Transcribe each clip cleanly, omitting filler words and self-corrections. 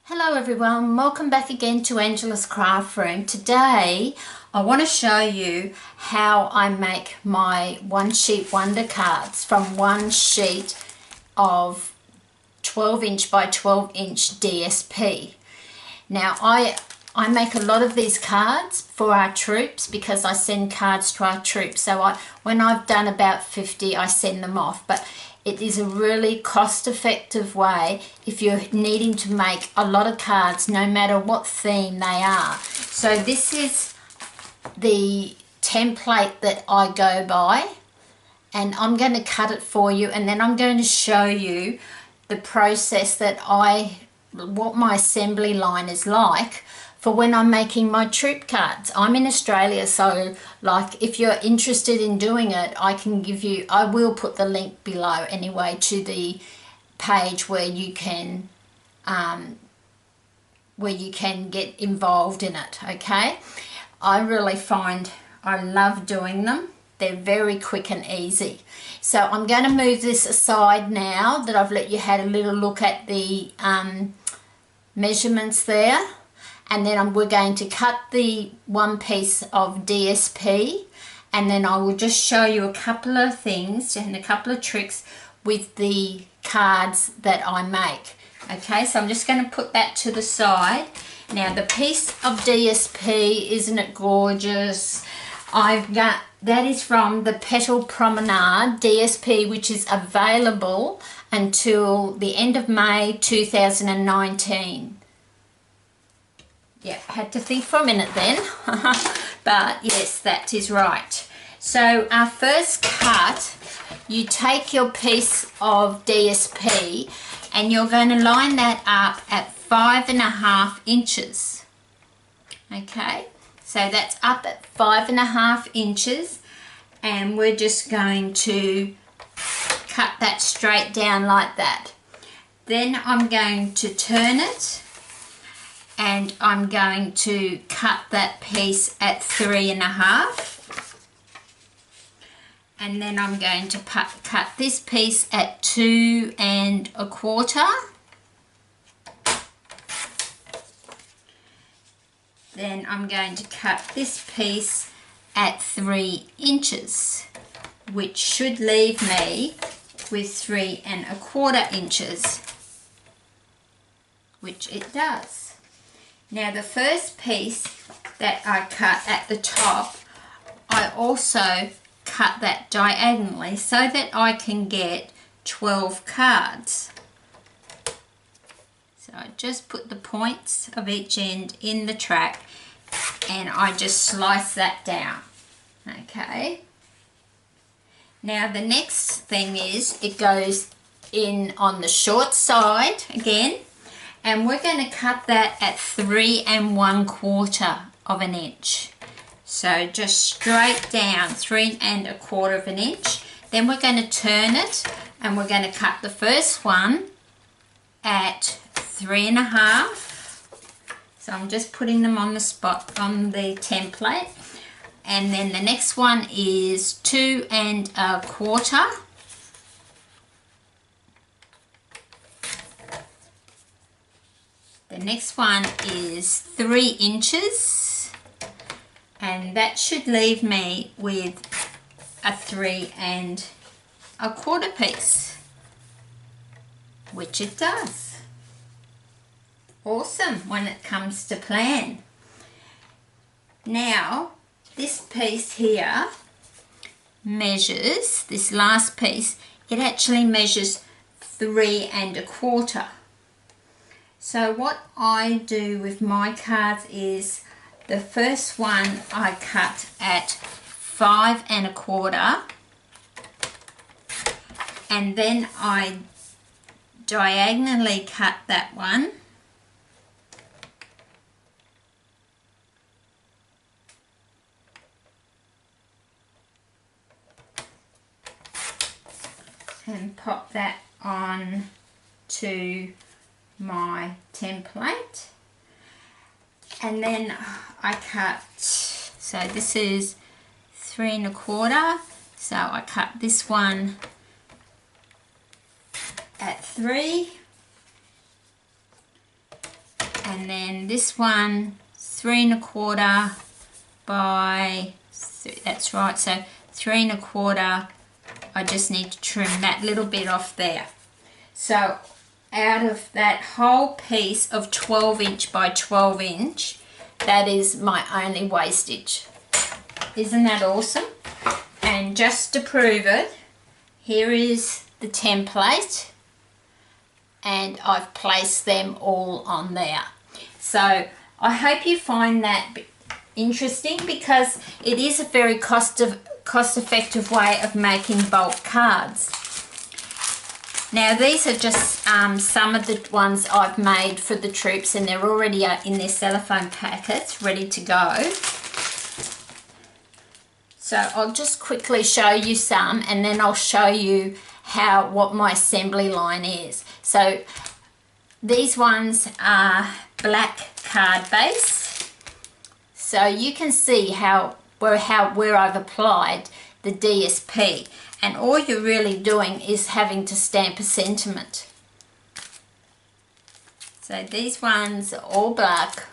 Hello everyone, welcome back again to Angela's Craft Room. Today I want to show you how I make my one sheet wonder cards from one sheet of 12 inch by 12 inch DSP. Now I make a lot of these cards for our troops because I send cards to our troops. So when I've done about 50 I send them off, but it is a really cost-effective way if you're needing to make a lot of cards no matter what theme they are. So this is the template that I go by, and I'm going to cut it for you, and then I'm going to show you the process that what my assembly line is like for when I'm making my troop cards. I'm in Australia, so like if you're interested in doing it, I will put the link below anyway to the page where you can get involved in it. Okay, I really find I love doing them. They're very quick and easy. So I'm going to move this aside now that I've let you have a little look at the measurements there. And then we're going to cut the one piece of DSP, and then I will just show you a couple of things and a couple of tricks with the cards that I make. Okay, so I'm just going to put that to the side. Now the piece of DSP, isn't it gorgeous? That is from the Petal Promenade DSP, which is available until the end of May 2019. Yeah, had to think for a minute then, but yes, that is right. So our first cut, you take your piece of DSP and you're going to line that up at 5.5 inches. Okay, so that's up at 5.5 inches, and we're just going to cut that straight down like that. Then I'm going to turn it, and I'm going to cut that piece at 3.5, and then I'm going to cut this piece at 2.25. Then I'm going to cut this piece at 3 inches, which should leave me with 3.25 inches, which it does. Now the first piece that I cut at the top, I also cut that diagonally so that I can get 12 cards. So I just put the points of each end in the track and I just slice that down. Okay. Now the next thing is it goes in on the short side again, and we're going to cut that at 3.25 of an inch. So just straight down 3.25 of an inch. Then we're going to turn it and we're going to cut the first one at 3.5. So I'm just putting them on the spot on the template. And then the next one is 2.25. The next one is 3 inches, and that should leave me with a 3.25 piece, which it does. Awesome when it comes to plan. Now this piece here measures, this last piece, it actually measures 3.25. So what I do with my cards is the first one I cut at 5.25, and then I diagonally cut that one, and pop that on to my template. And then I cut, so this is 3.25, so I cut this one at 3, And then this one, 3 1/4 by, that's right, so 3 1/4. I just need to trim that little bit off there. So out of that whole piece of 12" by 12", that is my only wastage. Isn't that awesome? And just to prove it, here is the template, and I've placed them all on there. So I hope you find that interesting, because it is a very cost-effective way of making bulk cards. Now these are just some of the ones I've made for the troops, and they're already in their cellophane packets ready to go. So I'll just quickly show you some, and then I'll show you what my assembly line is. So these ones are black card base. So you can see where I've applied the DSP, and all you're really doing is having to stamp a sentiment. So these ones are all black.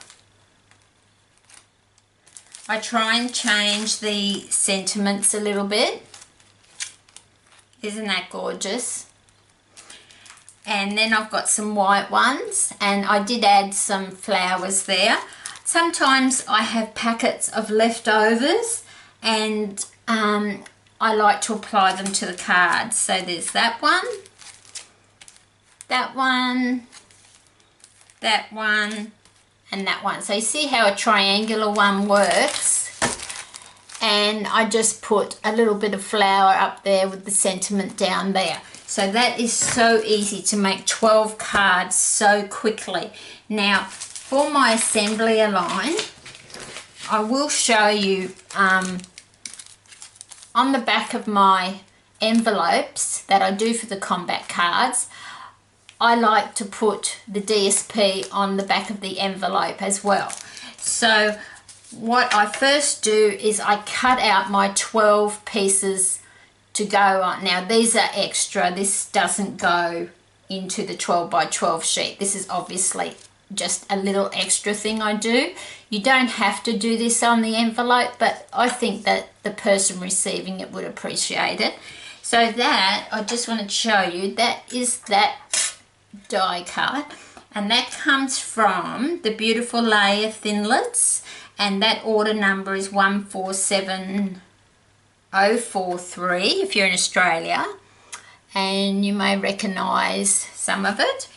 I try and change the sentiments a little bit. Isn't that gorgeous? And then I've got some white ones, and I did add some flowers there. Sometimes I have packets of leftovers, and I like to apply them to the cards. So there's that one, that one, that one, and that one. So you see how a triangular one works, and I just put a little bit of flower up there with the sentiment down there. So that is so easy to make 12 cards so quickly. Now for my assembly line, I will show you on the back of my envelopes that I do for the combat cards, I like to put the DSP on the back of the envelope as well. So what I first do is I cut out my 12 pieces to go on. Now these are extra. This doesn't go into the 12 by 12 sheet. This is obviously just a little extra thing I do. You don't have to do this on the envelope, but I think that the person receiving it would appreciate it. So that, I just want to show you, that is that die cut, and that comes from the Beautiful Layer Thinlits, and that order number is 147043 if you're in Australia, and you may recognise some of it.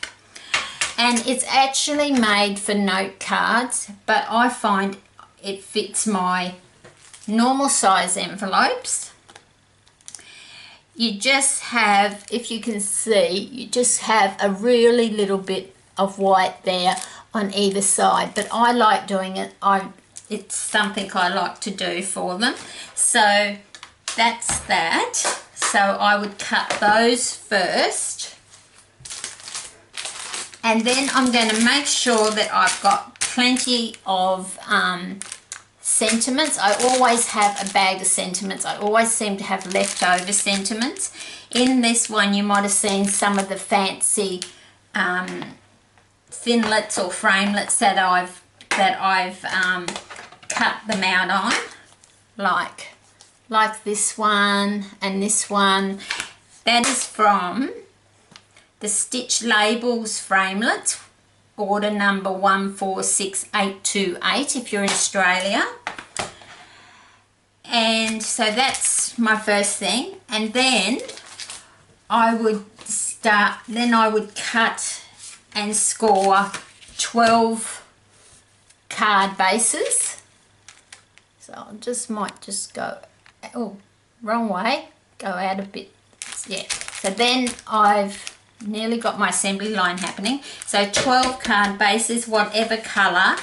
And it's actually made for note cards, but I find it fits my normal size envelopes. You just have, if you can see, you just have a really little bit of white there on either side, but I like doing it. It's something I like to do for them. So that's that. So I would cut those first. And then I'm going to make sure that I've got plenty of sentiments. I always have a bag of sentiments. I always seem to have leftover sentiments. In this one you might have seen some of the fancy thinlits or framelits that I've cut them out on, like this one and this one. That is from the Stitch Labels framelits, order number 146828 if you're in Australia. And so that's my first thing, and then I would cut and score 12 card bases. So I might just go, oh, wrong way, go out a bit, yeah. So then I've nearly got my assembly line happening. So 12 card bases, whatever colour.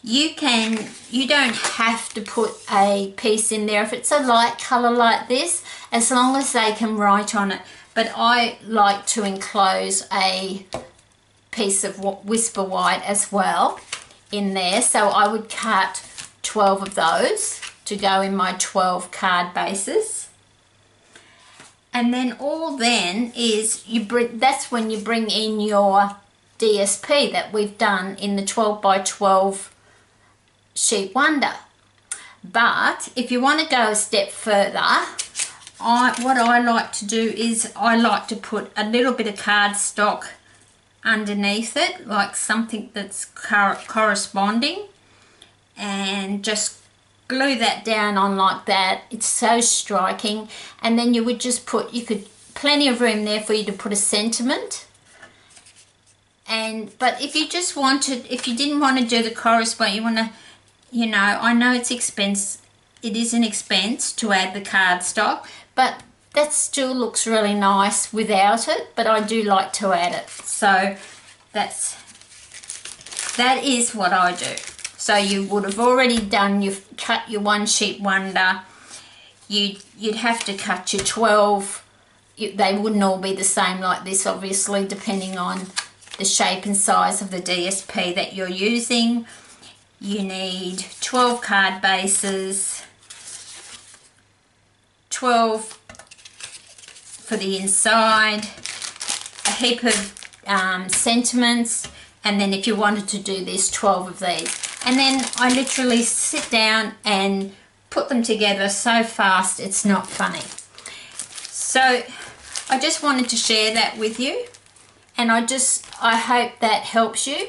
You don't have to put a piece in there if it's a light colour like this, as long as they can write on it. But I like to enclose a piece of Whisper White as well in there, so I would cut 12 of those to go in my 12 card bases. And then all then is that's when you bring in your DSP that we've done in the 12 by 12 sheet wonder. But if you want to go a step further, what I like to do is I like to put a little bit of cardstock underneath it, like something that's corresponding, and just glue that down on like that. It's so striking. And then you would just put, you could, plenty of room there for you to put a sentiment. But if you just wanted, if you didn't want to do the corresponding, you want to, you know, I know it's expense, it is an expense to add the cardstock, but that still looks really nice without it, but I do like to add it. So that is what I do. So you would have already done, you've cut your one sheet wonder, you'd have to cut your 12, they wouldn't all be the same like this, obviously, depending on the shape and size of the DSP that you're using. You need 12 card bases, 12 for the inside, a heap of sentiments, and then if you wanted to do this, 12 of these. And then I literally sit down and put them together so fast it's not funny. So I just wanted to share that with you, and I hope that helps you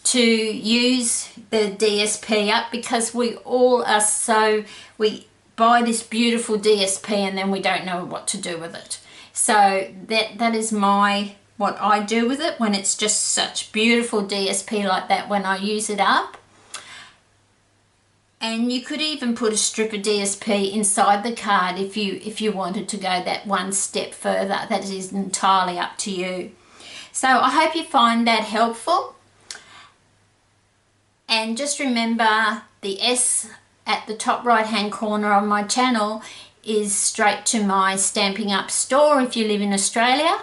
to use the DSP up, because we all are so, we buy this beautiful DSP and then we don't know what to do with it. So that is what I do with it when it's just such beautiful DSP like that, when I use it up. And you could even put a strip of DSP inside the card if you wanted to go that one step further. That is entirely up to you. So I hope you find that helpful. And just remember, the S at the top right hand corner of my channel is straight to my Stampin' Up store if you live in Australia.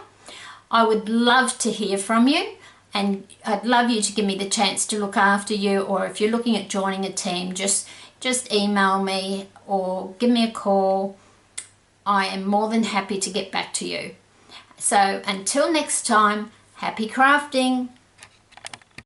I would love to hear from you, and I'd love you to give me the chance to look after you, or if you're looking at joining a team, just email me or give me a call. I am more than happy to get back to you. So until next time, happy crafting.